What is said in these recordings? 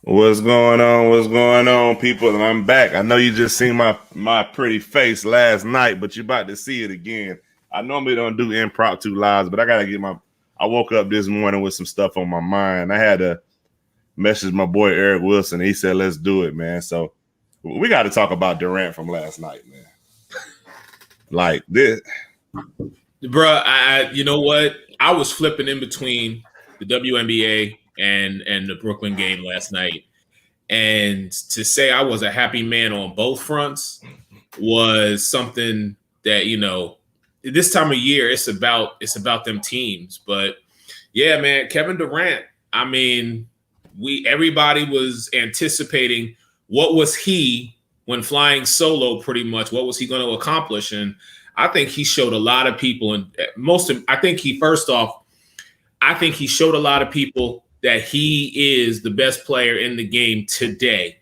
What's going on? What's going on, people? And I'm back. I know you just seen my pretty face last night, but you're about to see it again. I normally don't do impromptu lives, but I gotta get my. I woke up this morning with some stuff on my mind. I had to message my boy Eric Wilson. He said, "Let's do it, man." So we got to talk about Durant from last night, man. Like this, Bruh, you know what? I was flipping in between the WNBA and the Brooklyn game last night. And to say I was a happy man on both fronts was something that, this time of year it's about them teams. But yeah, man, Kevin Durant, I mean, everybody was anticipating what was he when flying solo, pretty much, what was he going to accomplish? And I think he showed a lot of people, and I think he showed a lot of people that he is the best player in the game today.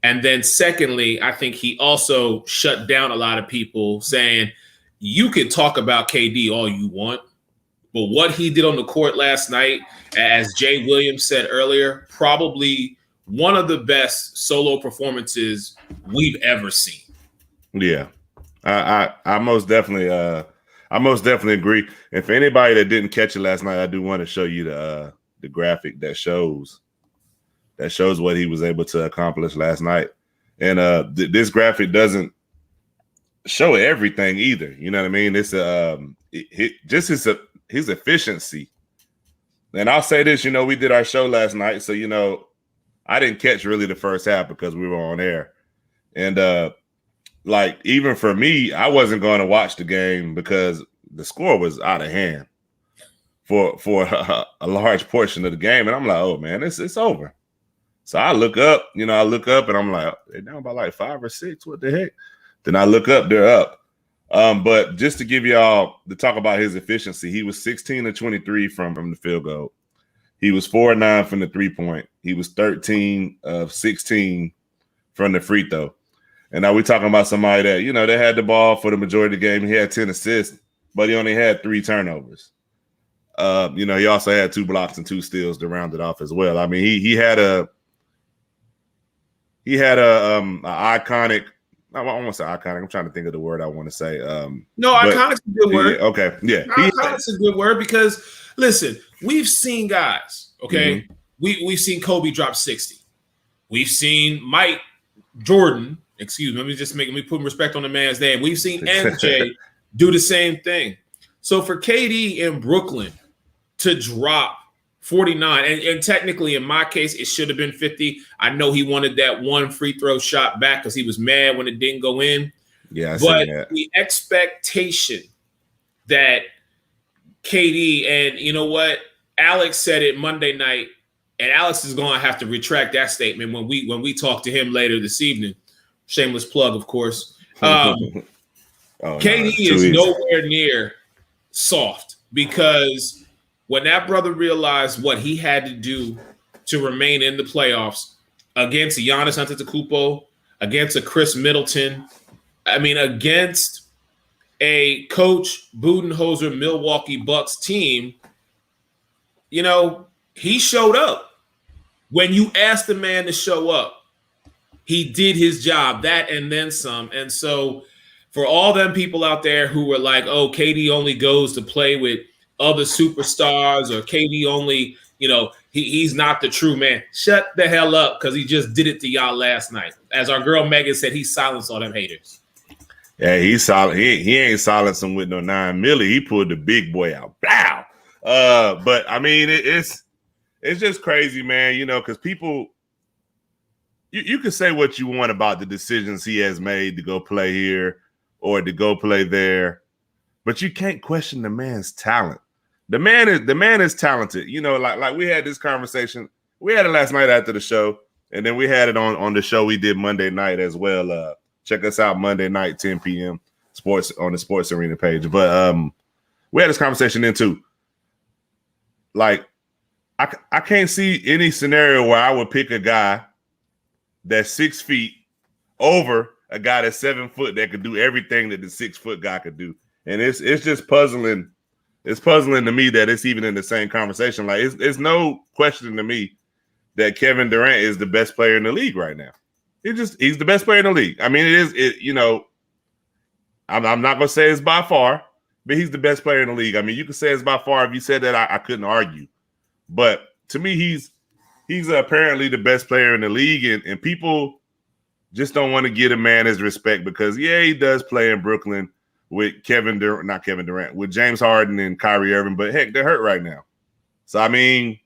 And then secondly, I think he also shut down a lot of people saying, you can talk about KD all you want, but what he did on the court last night, as Jay Williams said earlier, probably one of the best solo performances we've ever seen. yeah. I most definitely agree. And for anybody that didn't catch it last night, I do want to show you the graphic that shows what he was able to accomplish last night. And this graphic doesn't show everything either. You know what I mean? It's just his efficiency. And I'll say this, we did our show last night, so I didn't catch really the first half because we were on air. And like, even for me, I wasn't going to watch the game because the score was out of hand for a large portion of the game. And I'm like, oh man, it's over. So I look up, and I'm like, they're down by like 5 or 6. What the heck? Then I look up, they're up. But just to give y'all to talk about his efficiency, he was 16 of 23 from the field goal. He was 4 of 9 from the 3-point. He was 13 of 16 from the free throw. And now we're talking about somebody that, they had the ball for the majority of the game. He had 10 assists, but he only had 3 turnovers. He also had 2 blocks and 2 steals to round it off as well. I mean, he had a iconic. I want to say iconic. I'm trying to think of the word I want to say. Iconic's a good word. Yeah, okay, yeah. Iconic's a good word because, listen, we've seen guys, okay? Mm-hmm. We've seen Kobe drop 60. We've seen Mike Jordan, let me put respect on the man's name. We've seen MJ do the same thing. So for KD in Brooklyn to drop 49, and technically in my case, it should have been 50. I know he wanted that one free throw shot back because he was mad when it didn't go in. Yeah, but the expectation that KD, and you know what? Alex said it Monday night, and Alex is going to have to retract that statement when we talk to him later this evening. Shameless plug, of course. KD is nowhere near soft because when that brother realized what he had to do to remain in the playoffs against Giannis Antetokounmpo, against a Chris Middleton, against a Coach Budenholzer Milwaukee Bucks team, he showed up. When you asked the man to show up, he did his job, that and then some. And so for all them people out there who were like, oh, KD only goes to play with other superstars, or KD only, he's not the true man. Shut the hell up, because he just did it to y'all last night. As our girl Megan said, he silenced all them haters. Yeah, he's solid. He ain't silencing with no 9 milli. He pulled the big boy out. Bow. But I mean, it's just crazy, man, because people, you can say what you want about the decisions he has made to go play here or to go play there, but you can't question the man's talent. The man is talented. Like we had this conversation. We had it last night after the show, and then we had it on the show we did Monday night as well. Check us out Monday night, 10 p.m. sports on the Sports Arena page. But we had this conversation then too. Like, I can't see any scenario where I would pick a guy that's 6 feet over a guy that's 7 foot that could do everything that the 6 foot guy could do. And it's just puzzling. It's puzzling to me that it's even in the same conversation. Like, it's no question to me that Kevin Durant is the best player in the league right now. He's the best player in the league. I mean, I'm not gonna say it's by far, but he's the best player in the league. I mean, you can say it's by far. If you said that, I couldn't argue. But to me, he's apparently the best player in the league, and people just don't want to give a man his respect because he does play in Brooklyn with with James Harden and Kyrie Irving, but heck, they're hurt right now. So I mean,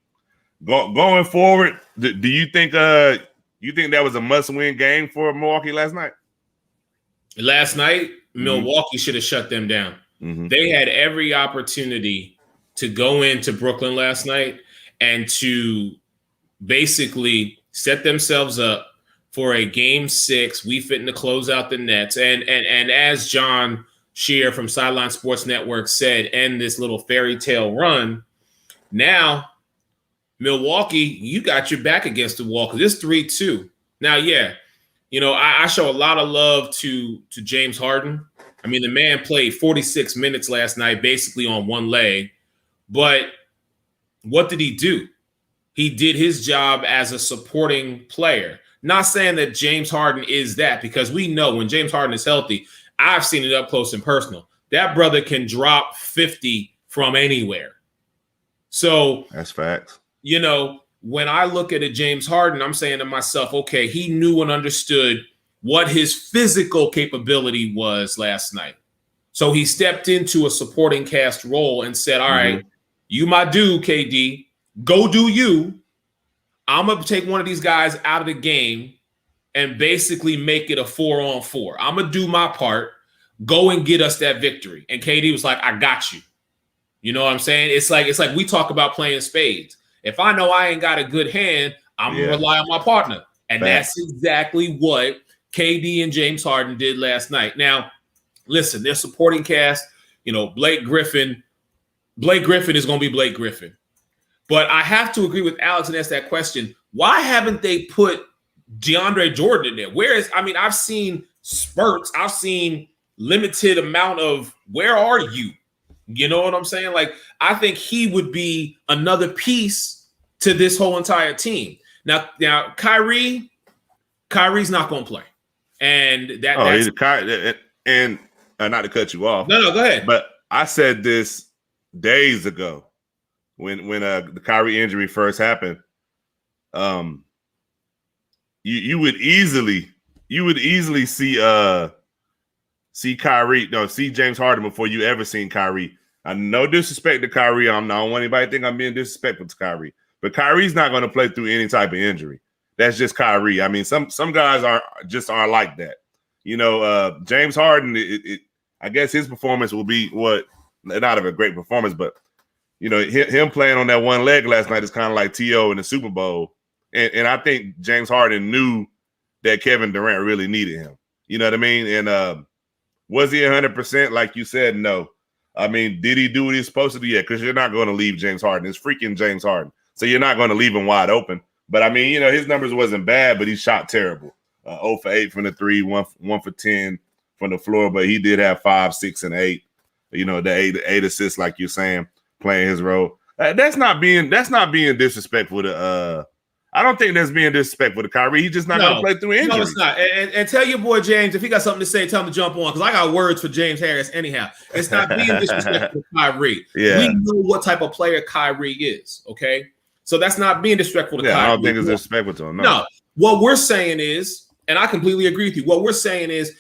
going forward, do you think that was a must-win game for Milwaukee last night? Last night, Milwaukee should have shut them down. Mm-hmm. They had every opportunity to go into Brooklyn last night and to basically set themselves up for a game 6. We fitting to close out the Nets. And as John Shear from Sideline Sports Network said, end this little fairy tale run. Now, Milwaukee, you got your back against the wall because it's 3-2. Now, I show a lot of love to James Harden. I mean, the man played 46 minutes last night, basically on one leg. But what did he do? He did his job as a supporting player. Not saying that James Harden is that, because we know when James Harden is healthy, I've seen it up close and personal. That brother can drop 50 from anywhere. So that's facts. When I look at a James Harden, I'm saying to myself, okay, he knew and understood what his physical capability was last night. So he stepped into a supporting cast role and said, all right, you my dude, KD, go do you. I'm going to take one of these guys out of the game and basically make it a 4-on-4. I'm going to do my part. Go and get us that victory. And KD was like, I got you. You know what I'm saying? It's like we talk about playing spades. If I know I ain't got a good hand, I'm going to rely on my partner. And that's exactly what KD and James Harden did last night. Now, listen, their supporting cast, Blake Griffin is going to be Blake Griffin. But I have to agree with Alex and ask that question. Why haven't they put DeAndre Jordan in there? I've seen spurts. I've seen limited amount of where are you? You know what I'm saying? Like, I think he would be another piece to this whole entire team. Now Kyrie's not going to play. And that's and not to cut you off. No, go ahead. But I said this days ago when the Kyrie injury first happened. You would easily see James Harden before you ever seen Kyrie. No disrespect to Kyrie. I don't want anybody to think I'm being disrespectful to Kyrie. But Kyrie's not going to play through any type of injury. That's just Kyrie. I mean, some guys aren't like that. James Harden, I guess his performance will be not of a great performance, but him playing on that one leg last night is kind of like T.O. in the Super Bowl. And I think James Harden knew that Kevin Durant really needed him. You know what I mean? And was he 100%? Like you said, no. I mean, did he do what he's supposed to do? Yeah, because you're not going to leave James Harden. It's freaking James Harden. So you're not going to leave him wide open. But, I mean, his numbers wasn't bad, but he shot terrible. 0 for 8 from the 3, 1 for 10 from the floor. But he did have 5, 6, and 8. The 8 assists, like you're saying, playing his role. That's not being disrespectful to I don't think that's being disrespectful to Kyrie. He's just not going to play through injury. No, it's not. And tell your boy James, if he got something to say, tell him to jump on, because I got words for James Harris anyhow. It's not being disrespectful to Kyrie. Yeah. We know what type of player Kyrie is, okay? So that's not being disrespectful to Kyrie. I don't think it's disrespectful to him. No. What we're saying is, and I completely agree with you, what we're saying is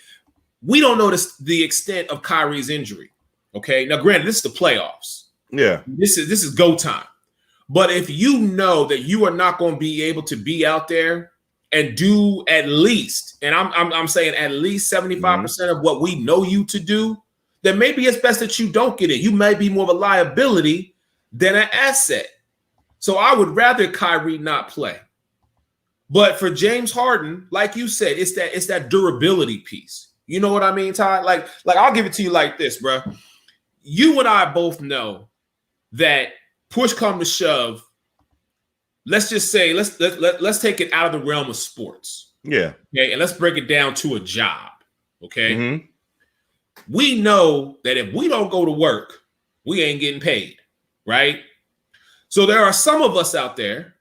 we don't know the extent of Kyrie's injury, okay? Now, granted, this is the playoffs. Yeah. This is go time. But if you know that you are not going to be able to be out there and do at least, and I'm saying at least 75% of what we know you to do, then maybe it's best that you don't get it. You may be more of a liability than an asset. So I would rather Kyrie not play. But for James Harden, like you said, it's that durability piece. You know what I mean, Todd? Like I'll give it to you like this, bro. You and I both know that push come to shove, let's just say let's take it out of the realm of sports. Yeah. Okay, and let's break it down to a job. Okay. We know that if we don't go to work, we ain't getting paid, right? So there are some of us out there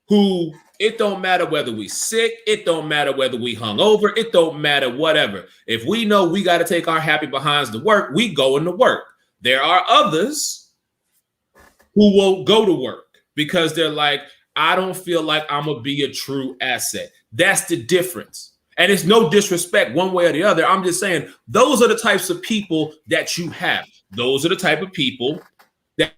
who it don't matter whether we sick, it don't matter whether we hungover, it don't matter whatever. If we know we got to take our happy behinds to work, we go into work. There are others who won't go to work because they're like, I don't feel like I'm going to be a true asset. That's the difference. And it's no disrespect one way or the other. I'm just saying those are the types of people that you have. Those are the type of people that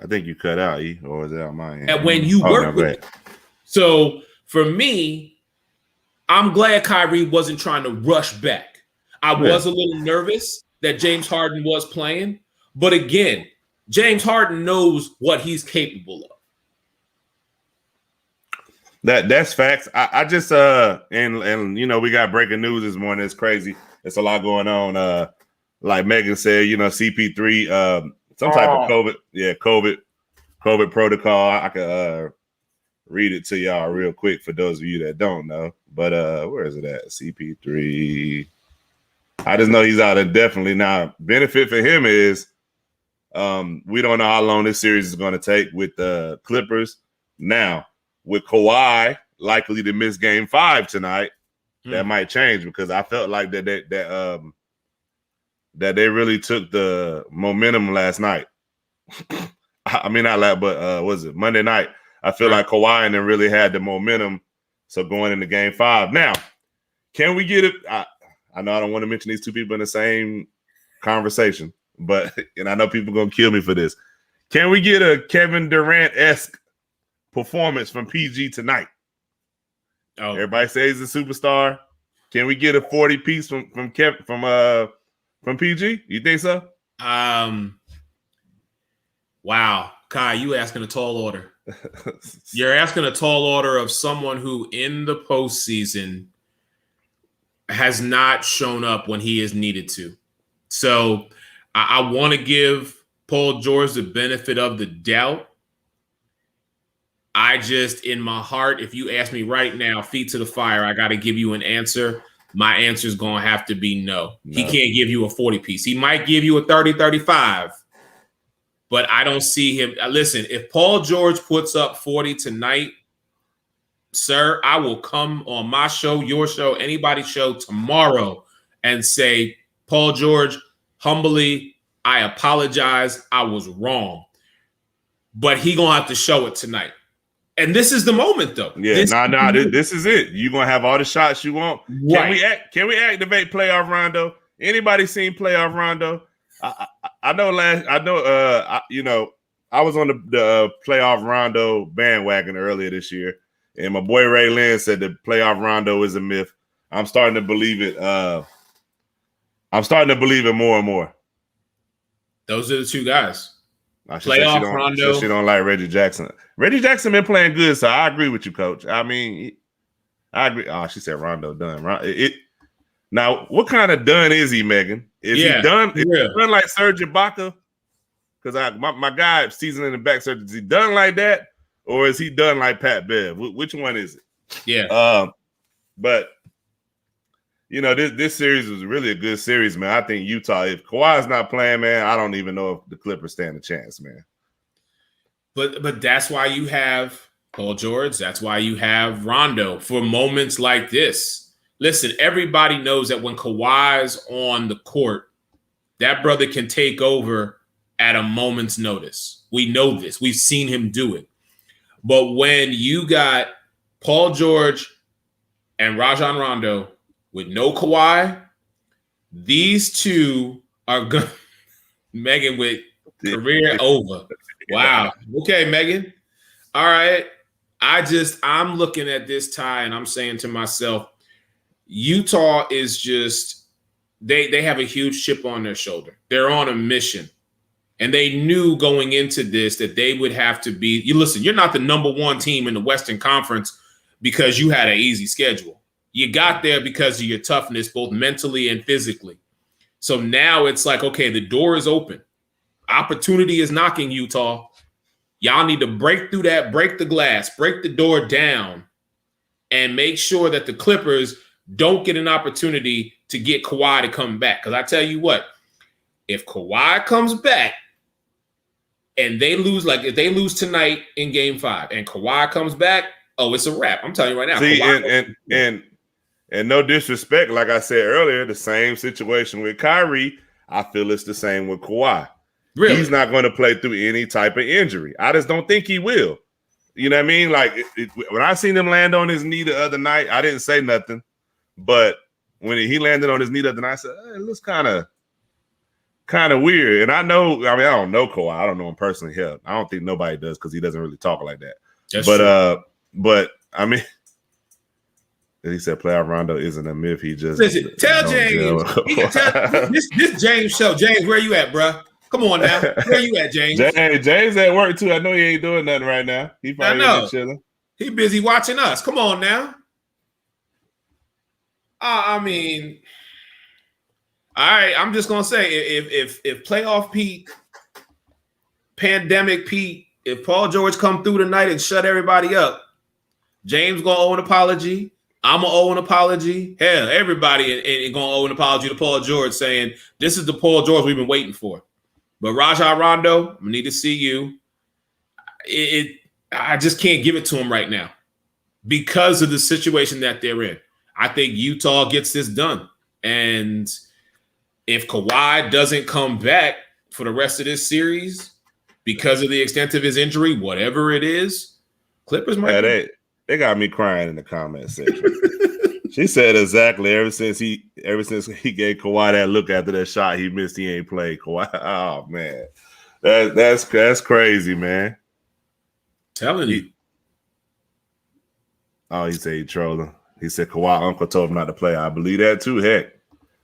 I think you cut out, E, or is that on my end? and when you work with. So for me, I'm glad Kyrie wasn't trying to rush back. I was a little nervous that James Harden was playing, but again, James Harden knows what he's capable of. That's facts. I just and you know, we got breaking news this morning. It's crazy. It's a lot going on. Like Megan said, you know, CP3, some type of COVID protocol. I could read it to y'all real quick for those of you that don't know. But where is it at? CP3. I just know he's out indefinitely. Now, benefit for him is we don't know how long this series is going to take with the Clippers. Now, with Kawhi likely to miss Game 5 tonight, that might change because I felt like that they really took the momentum last night. I mean, not like, but was it Monday night? I feel like Kawhi and them really had the momentum. So going into Game 5. Now, can we get it? I know I don't want to mention these two people in the same conversation, but and I know people are gonna kill me for this. Can we get a Kevin Durant-esque performance from PG tonight? Oh, everybody says he's a superstar. Can we get a 40 piece from PG? You think so? Wow, Kai, you asking a tall order. You're asking a tall order of someone who in the postseason has not shown up when he is needed to. So I want to give Paul George the benefit of the doubt. I just, in my heart, if you ask me right now, feet to the fire, I got to give you an answer. My answer is going to have to be no. He can't give you a 40 piece. He might give you a 30, 35, but I don't see him. Listen, if Paul George puts up 40 tonight, sir, I will come on my show, your show, anybody's show tomorrow and say, Paul George, humbly, I apologize. I was wrong. But he going to have to show it tonight. And this is the moment, though. Yeah, this is it. You're going to have all the shots you want. Right. Can we activate playoff Rondo? Anybody seen playoff Rondo? I was on the playoff Rondo bandwagon earlier this year. And my boy Ray Lynn said that playoff Rondo is a myth. I'm starting to believe it. I'm starting to believe it more and more. Those are the two guys. Playoff Rondo. She don't like Reggie Jackson. Reggie Jackson been playing good, so I agree with you, Coach. I mean, I agree. Oh, she said Rondo done. Now, what kind of done is he, Megan? Is he done? Is he done like Serge Ibaka? Because my guy seasoning the back surgery, is he done like that? Or is he done like Pat Bev? Which one is it? Yeah. But you know, this series was really a good series, man. I think Utah, if Kawhi's not playing, man, I don't even know if the Clippers stand a chance, man. But that's why you have Paul George. That's why you have Rondo for moments like this. Listen, everybody knows that when Kawhi's on the court, that brother can take over at a moment's notice. We know this. We've seen him do it. But when you got Paul George and Rajon Rondo with no Kawhi, these two are good. Megan with career over. Wow. Okay, Megan. All right. I'm looking at this tie and I'm saying to myself, Utah is just, they have a huge chip on their shoulder. They're on a mission. And they knew going into this that they would have to be, you're not the number one team in the Western Conference because you had an easy schedule. You got there because of your toughness, both mentally and physically. So now it's like, okay, the door is open. Opportunity is knocking, Utah. Y'all need to break through that, break the glass, break the door down, and make sure that the Clippers don't get an opportunity to get Kawhi to come back. Because I tell you what, if Kawhi comes back and they lose, like if they lose tonight in Game 5, and Kawhi comes back, oh, it's a wrap. I'm telling you right now. See, Kawhi and no disrespect, like I said earlier, the same situation with Kyrie. I feel it's the same with Kawhi. really? He's not going to play through any type of injury. I just don't think he will. You know what I mean? Like when I seen him land on his knee the other night, I didn't say nothing. But when he landed on his knee the other night, I said, it looks kind of weird. And I don't know Kawhi. I don't know him personally. Hell, I don't think nobody does because he doesn't really talk like that. That's true. But I mean, he said playoff Rondo isn't a myth. He just listen. Tell James. This James show. James, where you at, bro? Come on now. Where you at, James? James at work too. I know he ain't doing nothing right now. He probably chilling. He busy watching us. Come on now. I mean, all right. I'm just gonna say, if playoff Pete, pandemic Pete, if Paul George come through tonight and shut everybody up, James gonna owe an apology. I'm gonna owe an apology. Hell, everybody gonna owe an apology to Paul George, saying this is the Paul George we've been waiting for. But Rajon Rondo, I need to see you. I just can't give it to him right now because of the situation that they're in. I think Utah gets this done. And if Kawhi doesn't come back for the rest of this series because of the extent of his injury, whatever it is, Clippers might. They got me crying in the comment section. She said exactly. Ever since he gave Kawhi that look after that shot he missed, he ain't played. Kawhi. Oh man, that's crazy, man. Telling you. He said he trolling. He said Kawhi uncle told him not to play. I believe that too. Heck,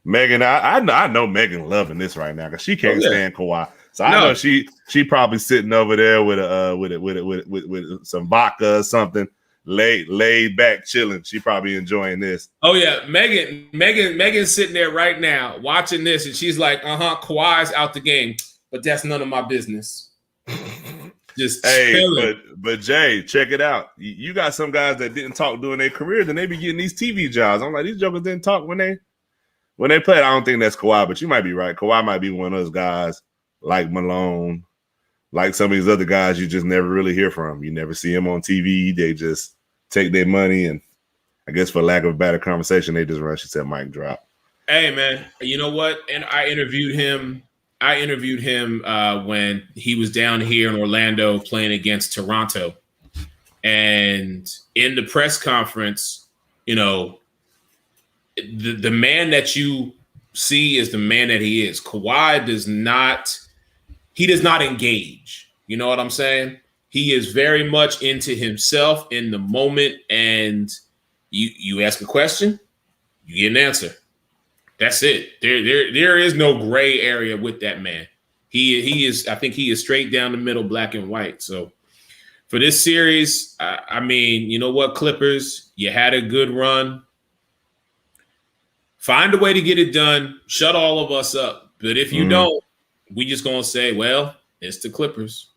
Megan, I know Megan loving this right now because she can't stand Kawhi. So I know she probably sitting over there with some vodka or something. Laid back, chilling. She probably enjoying this. Oh yeah, Megan's sitting there right now watching this, and she's like, Kawhi's out the game, but that's none of my business. Just chilling. But Jay, check it out. You got some guys that didn't talk during their careers, and they be getting these TV jobs. I'm like, these jokers didn't talk when they played. I don't think that's Kawhi, but you might be right. Kawhi might be one of those guys like Malone, like some of these other guys you just never really hear from. You never see them on TV. They just take their money, and I guess for lack of a better conversation, they just run. She said, "Mic drop." Hey man, you know what? And I interviewed him when he was down here in Orlando playing against Toronto, and in the press conference, you know, the man that you see is the man that he is. Kawhi does not engage. You know what I'm saying? He is very much into himself in the moment, and you ask a question, you get an answer. That's it. There is no gray area with that man. He is. I think he is straight down the middle, black and white. So for this series, I mean, you know what, Clippers, you had a good run. Find a way to get it done. Shut all of us up. But if you don't, we just gonna say, well, it's the Clippers.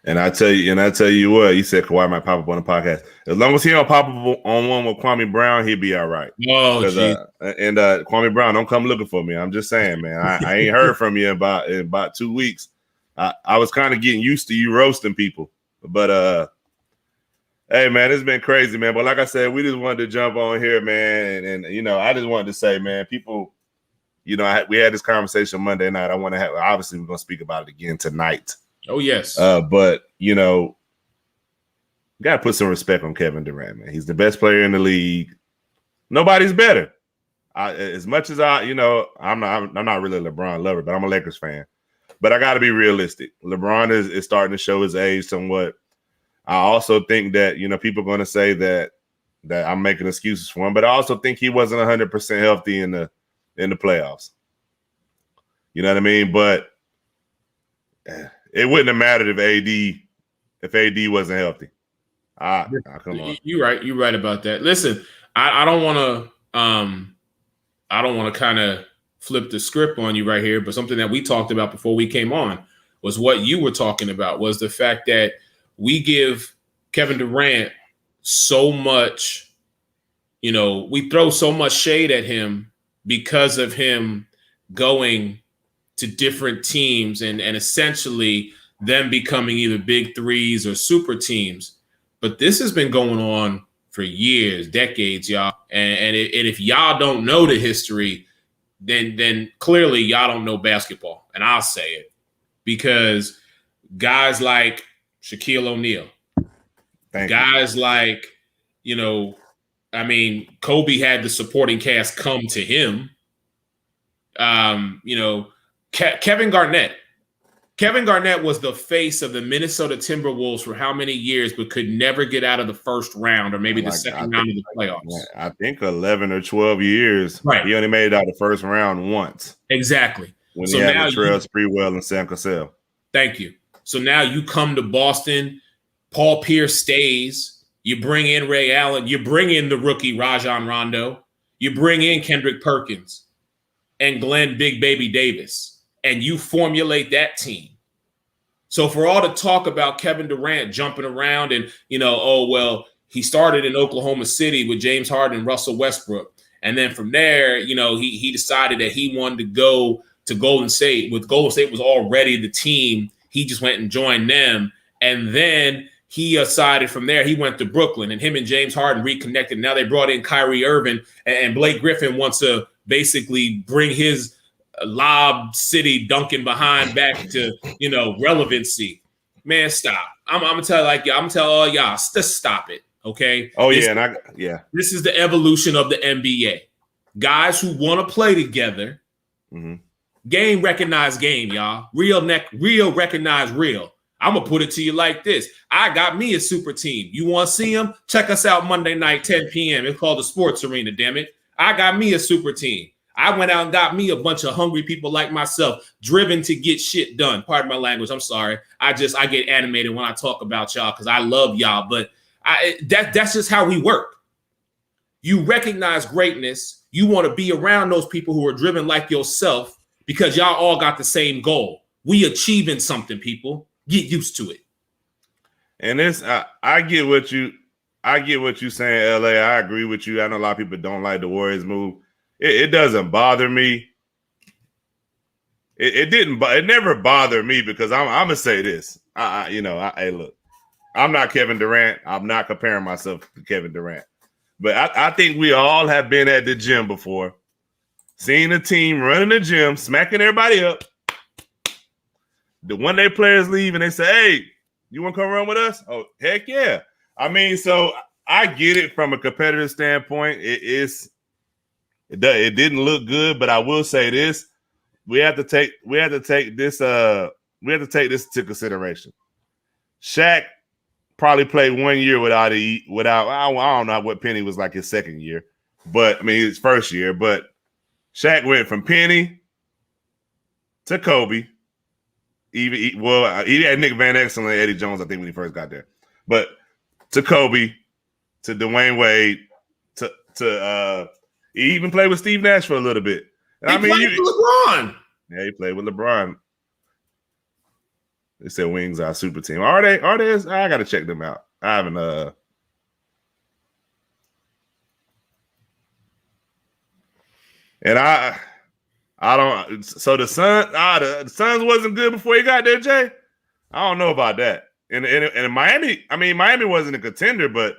And I tell you what, you said Kawhi might pop up on the podcast. As long as he don't pop up on one with Kwame Brown, he'll be all right. Oh, Kwame Brown, don't come looking for me. I'm just saying, man. I ain't heard from you in about 2 weeks. I was kind of getting used to you roasting people, but hey, man, it's been crazy, man. But like I said, we just wanted to jump on here, man, and you know, I just wanted to say, man, people, you know, we had this conversation Monday night. I want to have. Obviously, we're gonna speak about it again tonight. Oh, yes. But, you know, got to put some respect on Kevin Durant, man. He's the best player in the league. Nobody's better. As much as I'm not really a LeBron lover, but I'm a Lakers fan. But I got to be realistic. LeBron is starting to show his age somewhat. I also think that, you know, people are going to say that I'm making excuses for him, but I also think he wasn't 100% healthy in the playoffs. You know what I mean? But it wouldn't have mattered if AD wasn't healthy. Come on. You're right. You're right about that. Listen, I don't want to kind of flip the script on you right here, but something that we talked about before we came on was what you were talking about, was the fact that we give Kevin Durant so much, you know, we throw so much shade at him because of him going to different teams and essentially them becoming either big threes or super teams. But this has been going on for years, decades, y'all. And if y'all don't know the history, then clearly y'all don't know basketball. And I'll say it because guys like Shaquille O'Neal, guys like, Kobe had the supporting cast come to him. Kevin Garnett. Kevin Garnett was the face of the Minnesota Timberwolves for how many years, but could never get out of the first round or maybe the second round of the playoffs. I think 11 or 12 years. Right. He only made it out the first round once. Exactly. When he had Latrell Sprewell and Sam Cassell. Thank you. So now you come to Boston. Paul Pierce stays. You bring in Ray Allen. You bring in the rookie Rajon Rondo. You bring in Kendrick Perkins and Glenn Big Baby Davis. And you formulate that team. So for all the talk about Kevin Durant jumping around and, he started in Oklahoma City with James Harden and Russell Westbrook. And then from there, he decided that he wanted to go to Golden State. With Golden State was already the team. He just went and joined them. And then he decided from there, he went to Brooklyn and him and James Harden reconnected. Now they brought in Kyrie Irving and Blake Griffin wants to basically bring his Lob City dunking behind back to, relevancy. Man, stop. I'm gonna tell I'm gonna tell all y'all, just stop it. Okay. Oh, This is the evolution of the NBA. Guys who want to play together. Mm-hmm. Game recognize game, y'all. Real recognize real. I'm gonna put it to you like this. I got me a super team. You want to see them? Check us out Monday night, 10 p.m. It's called the Sports Arena, damn it. I got me a super team. I went out and got me a bunch of hungry people like myself, driven to get shit done. Pardon my language. I'm sorry. I get animated when I talk about y'all because I love y'all. But that's just how we work. You recognize greatness. You want to be around those people who are driven like yourself because y'all all got the same goal. We achieving something, people. Get used to it. And I get what you saying, LA. I agree with you. I know a lot of people don't like the Warriors move. It doesn't bother me. It never bothered me because I'm gonna say this. Hey, look, I'm not Kevin Durant. I'm not comparing myself to Kevin Durant, but I think we all have been at the gym before, seeing a team running the gym, smacking everybody up. The one day players leave and they say, "Hey, you want to come run with us?" Oh, heck yeah! So I get it from a competitive standpoint. It didn't look good, but I will say this: we have to take this into consideration. Shaq probably played 1 year without I don't know what Penny was like his second year, but his first year. But Shaq went from Penny to Kobe. He had Nick Van Exel and Eddie Jones, I think, when he first got there, but to Kobe, to Dwayne Wade, to he even played with Steve Nash for a little bit. He played with LeBron. Yeah, he played with LeBron. They said Wings are a super team. Are they? I got to check them out. I haven't. And I don't. So the Suns wasn't good before he got there, Jay. I don't know about that. And Miami. Miami wasn't a contender, but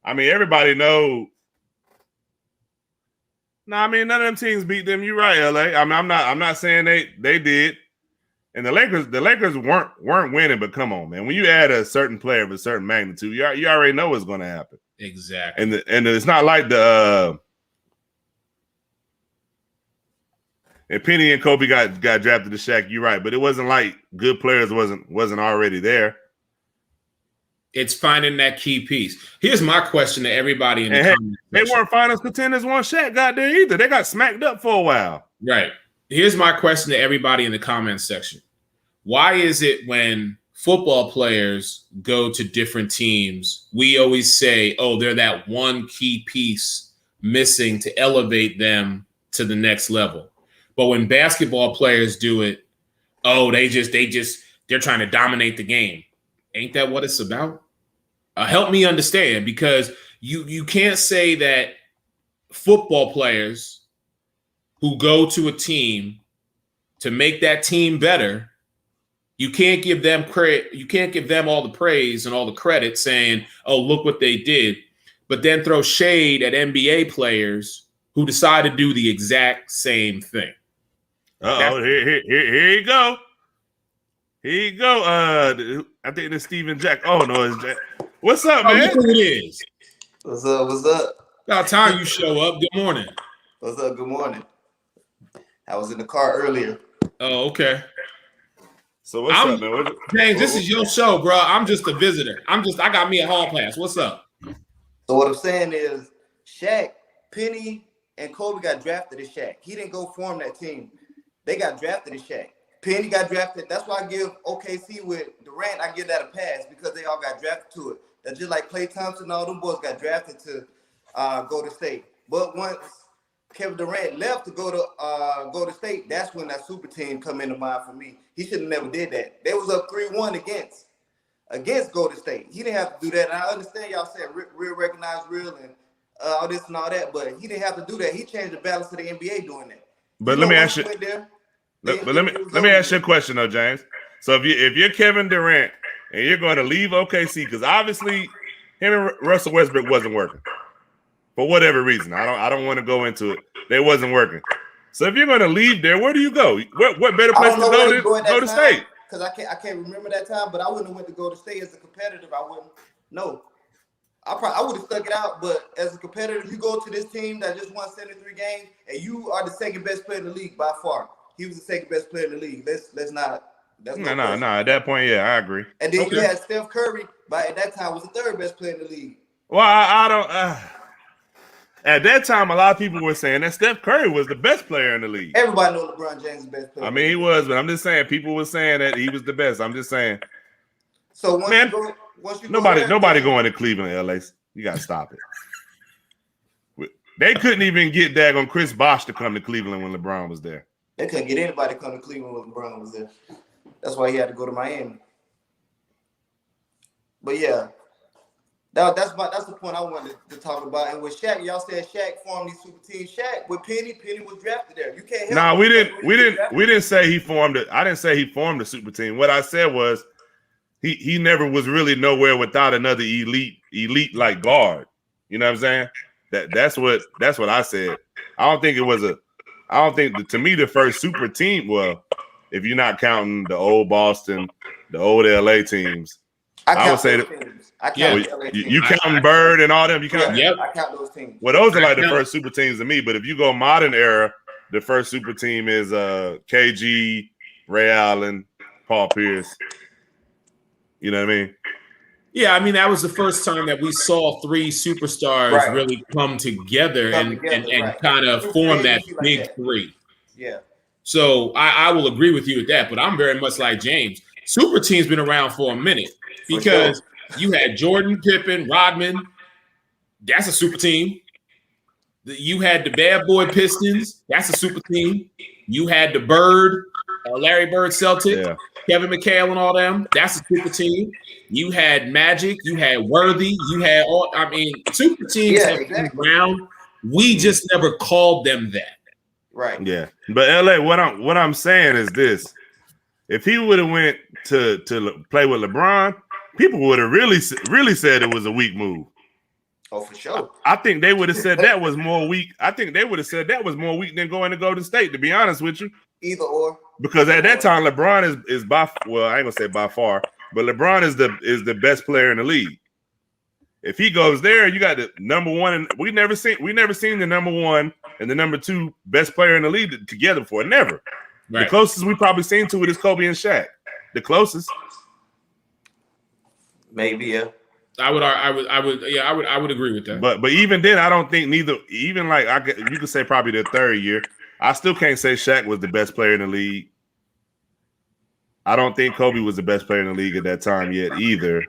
everybody know. No, none of them teams beat them. You're right, LA. I'm not saying they did. And the Lakers weren't winning, but come on, man. When you add a certain player of a certain magnitude, you already know what's going to happen. Exactly. And it's not like and Penny and Kobe got drafted to Shaq. You're right, but it wasn't like good players wasn't already there. It's finding that key piece. Here's my question to everybody in the comments. They weren't finals contenders once Shaq got there either. They got smacked up for a while. Right. Here's my question to everybody in the comments section. Why is it when football players go to different teams, we always say, oh, they're that one key piece missing to elevate them to the next level? But when basketball players do it, oh, they're trying to dominate the game. Ain't that what it's about? Help me understand, because you can't say that football players who go to a team to make that team better, you can't give them credit. You can't give them all the praise and all the credit saying, oh, look what they did, but then throw shade at NBA players who decide to do the exact same thing. Here you go. Here you go. I think it's Steven Jack. Oh, no, it's Jack. What's up, man? Who it is? What's up? What's up? About time you show up. Good morning. What's up? Good morning. I was in the car earlier. Oh, okay. So what's up, man? James, this is your show, bro. I'm just a visitor. I got me a hall pass. What's up? So what I'm saying is Shaq, Penny, and Kobe got drafted as Shaq. He didn't go form that team. They got drafted as Shaq. Penny got drafted. That's why I give OKC with Durant, I give that a pass because they all got drafted to it. That's just like Klay Thompson and all them boys got drafted to go to state. But once Kevin Durant left to go to state, that's when that super team come into mind for me. He should have never did that. They was up 3-1 against Golden State. He didn't have to do that. And I understand y'all saying real recognize real and all this and all that, but he didn't have to do that. He changed the balance of the NBA doing that. But let me ask you. Let me ask you a question though, James. So if you're Kevin Durant and you're going to leave OKC, because obviously him and Russell Westbrook wasn't working for whatever reason. I don't want to go into it. They wasn't working. So if you're going to leave there, where do you go? What better place to go to state? Because I can't remember that time, but I wouldn't have went to go to state as a competitor. I wouldn't. No, I would have stuck it out. But as a competitor, you go to this team that just won 73 games, and you are the second best player in the league by far. He was the second best player in the league. Let's not. No. At that point, yeah, I agree. And then you had Steph Curry, but at that time was the third best player in the league. Well, I don't. At that time, a lot of people were saying that Steph Curry was the best player in the league. Everybody knows LeBron James is the best player. I mean, he was, but I'm just saying people were saying that he was the best. I'm just saying. So nobody going to Cleveland, LA. You got to stop it. They couldn't even get daggone Chris Bosh to come to Cleveland when LeBron was there. They couldn't get anybody to come to Cleveland when LeBron was there. That's why he had to go to Miami. But yeah, that's the point I wanted to talk about. And with Shaq, y'all said Shaq formed these super teams. Shaq with Penny was drafted there. You can't help. No, we didn't say he formed it. I didn't say he formed a super team. What I said was he never was really nowhere without another elite like guard. You know what I'm saying? That's what I said. I don't think to me the first super team, well, if you're not counting the old Boston, the old LA teams, I would say you counting Bird and all them. You count, I count those teams. Well, those are like the first super teams to me. But if you go modern era, the first super team is KG, Ray Allen, Paul Pierce. You know what I mean? Yeah, I mean that was the first time that we saw three superstars really come together and kind of form that big three. Yeah. So I will agree with you with that, but I'm very much like James. Super team's been around for a minute because you had Jordan, Pippen, Rodman. That's a super team. You had the Bad Boy Pistons. That's a super team. You had the Bird, Larry Bird Celtics, Kevin McHale and all them. That's a super team. You had Magic. You had Worthy. You had all. I mean, super teams have been around. We just never called them that. Right. Yeah. But LA, what I'm saying is this: if he would have went to play with LeBron, people would have really said it was a weak move. Oh, for sure. I think they would have said that was more weak. I think they would have said that was more weak than going to Golden State, to be honest with you. Either or. Because at that time, LeBron is by, well, I ain't gonna say by far, but LeBron is the best player in the league. If he goes there, you got the number one, and we never seen the number one and the number two best player in the league together before. Never. Right. The closest we probably seen to it is Kobe and Shaq. The closest. Maybe, yeah. I would agree with that. But even then, I don't think neither. Even like you could say probably the third year, I still can't say Shaq was the best player in the league. I don't think Kobe was the best player in the league at that time yet either.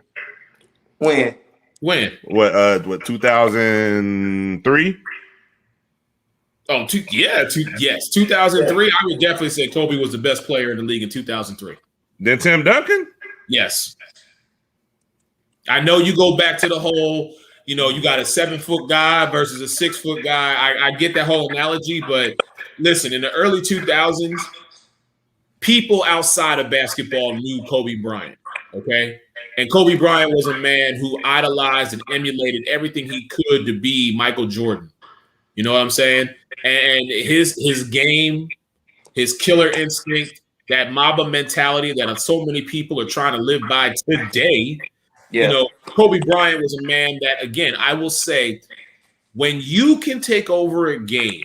When? What 2003? Oh, yes, 2003. I would definitely say Kobe was the best player in the league in 2003. Then Tim Duncan? Yes. I know you go back to the whole, you got a 7-foot guy versus a 6-foot guy. I get that whole analogy, but listen, in the early 2000s, people outside of basketball knew Kobe Bryant, okay? And Kobe Bryant was a man who idolized and emulated everything he could to be Michael Jordan. You know what I'm saying? And his game, his killer instinct, that Mamba mentality that so many people are trying to live by today. Yeah. You know, Kobe Bryant was a man that, again, I will say, when you can take over a game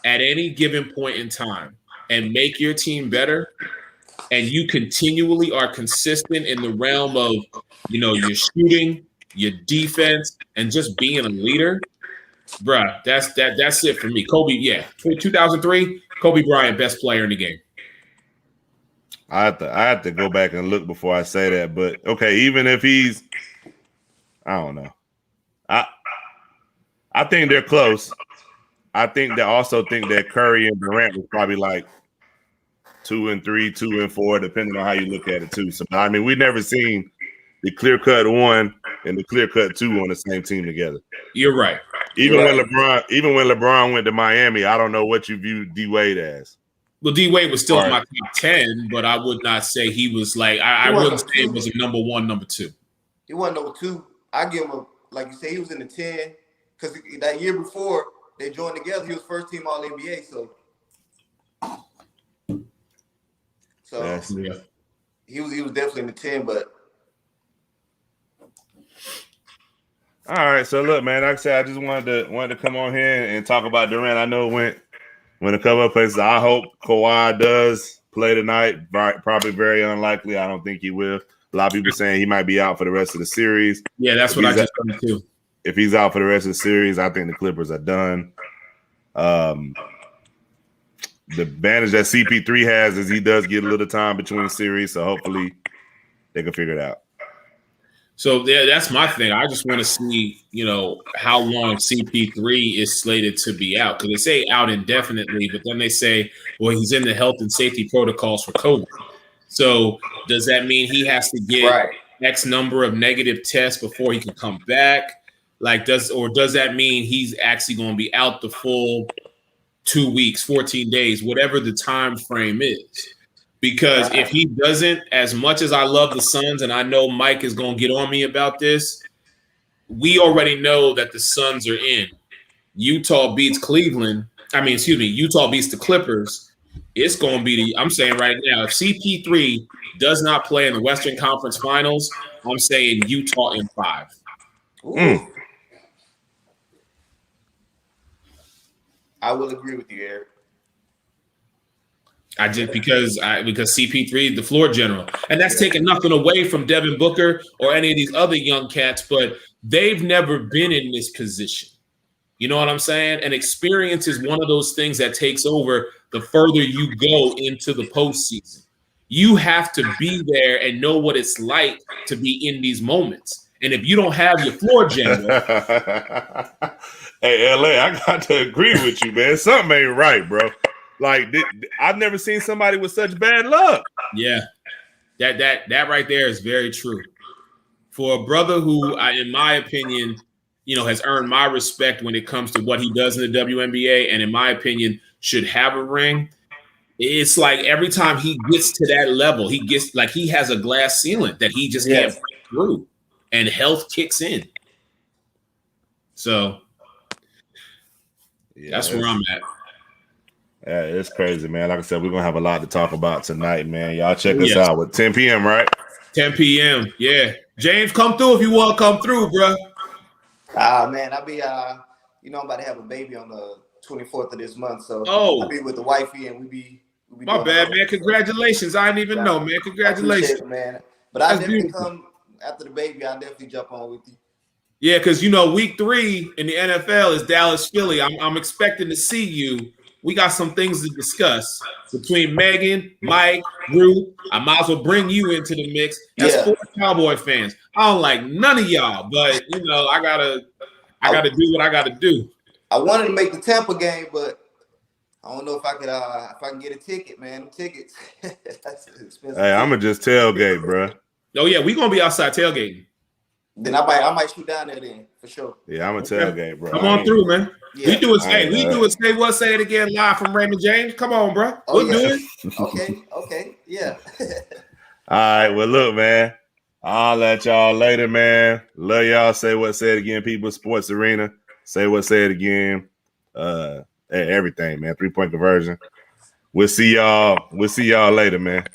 at any given point in time and make your team better, and you continually are consistent in the realm of, you know, your shooting, your defense, and just being a leader, bruh, that's it for me. Kobe, 2003, Kobe Bryant, best player in the game. I have to go back and look before I say that, but okay, even if he's, I don't know. I think they're close. I also think that Curry and Durant was probably like 2 and 3, 2 and 4, depending on how you look at it too. So I mean, we've never seen the clear-cut 1 and the clear-cut 2 on the same team together. You're right. Even when LeBron went to Miami, I don't know what you view D Wade as. Well, D Wade was still in my top 10, but I would not say he was like I wouldn't say it was a number 1, number 2. He wasn't number 2. I give him a, like you say, he was in the 10 because that year before they joined together, he was first team All NBA. He was definitely in the 10, but. All right, so look, man. Like I said, I just wanted to come on here and talk about Durant. I know it went a couple of places. I hope Kawhi does play tonight. Probably very unlikely. I don't think he will. A lot of people saying he might be out for the rest of the series. Yeah, that's what I just heard too. If he's out for the rest of the series, I think the Clippers are done. The advantage that CP3 has is he does get a little time between series, so hopefully they can figure it out. So yeah, that's my thing. I just want to see, you know, how long CP3 is slated to be out, because they say out indefinitely, but then they say, well, he's in the health and safety protocols for COVID. So does that mean he has to get X number of negative tests before he can come back? Like, does that mean he's actually going to be out the full 2 weeks, 14 days, whatever the time frame is? Because if he doesn't, as much as I love the Suns, and I know Mike is going to get on me about this, we already know that the Suns are in. Utah beats Cleveland. Utah beats the Clippers. It's going to be I'm saying right now, if CP3 does not play in the Western Conference Finals, I'm saying Utah in 5. I will agree with you, Eric. Because CP3, the floor general, and that's taking nothing away from Devin Booker or any of these other young cats, but they've never been in this position. You know what I'm saying? And experience is one of those things that takes over the further you go into the postseason. You have to be there and know what it's like to be in these moments. And if you don't have your floor general, hey, LA, I got to agree with you, man. Something ain't right, bro. Like, I've never seen somebody with such bad luck. Yeah, that right there is very true. For a brother who, in my opinion, you know, has earned my respect when it comes to what he does in the WNBA, and in my opinion, should have a ring. It's like every time he gets to that level, he gets like he has a glass ceiling that he just can't break through, and health kicks in. So that's where I'm at. Yeah, it's crazy, man. Like I said, we're going to have a lot to talk about tonight, man. Y'all check us out with 10 p.m., right? 10 p.m., yeah. James, come through if you want to come through, bro. Man, I'll be, I'm about to have a baby on the 24th of this month, so I'll be with the wifey, and we be my bad, man. Congratulations. I didn't even know, man. Congratulations. It, man. But I definitely come after the baby. I'll definitely jump on with you. Yeah, because, week 3 in the NFL is Dallas-Philly. I'm expecting to see you. We got some things to discuss between Megan, Mike, Ruth. I might as well bring you into the mix. That's 4 Cowboy fans. I don't like none of y'all, but I gotta do what I gotta do. I wanted to make the Tampa game, but I don't know if I can get a ticket, man. Tickets. That's expensive. Hey, I'm gonna just tailgate, bro. Oh yeah, we gonna be outside tailgating. Then I might shoot down there then for sure. Yeah, I'm a tailgate, bro. Come on through, man. Yeah. We do it. Say it again live from Raymond James. Come on, bro. Oh, We'll yeah. do it. Okay. Yeah. All right. Well, look, man. I'll let y'all later, man. Love y'all. Say what, say it again, people. Sports Arena. Say what, say it again. Everything, man. 3-point conversion. We'll see y'all later, man.